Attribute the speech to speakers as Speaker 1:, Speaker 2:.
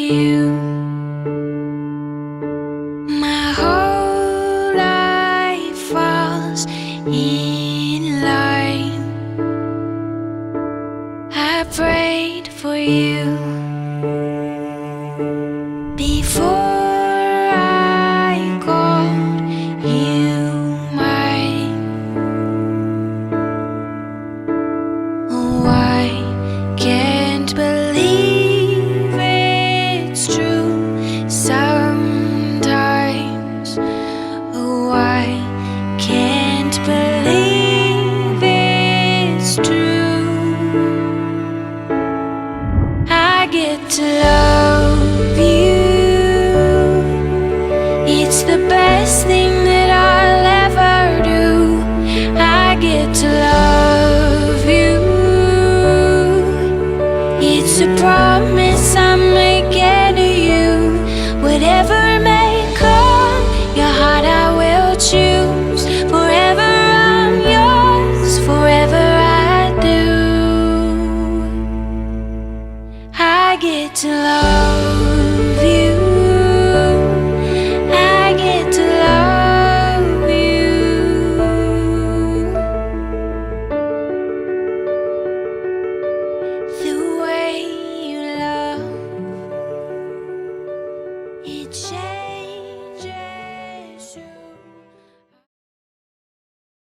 Speaker 1: you. My whole life falls in line. I prayed for you before I called you mine. Oh, I can't believe it's true sometimes. Oh, I can't believe it's true. I get to love you. It's the best thing that I'll ever do. I get to love you. It's a promise I'm making to you. Whatever may come, your heart I will choose. Forever I'm yours, forever I do. I get to love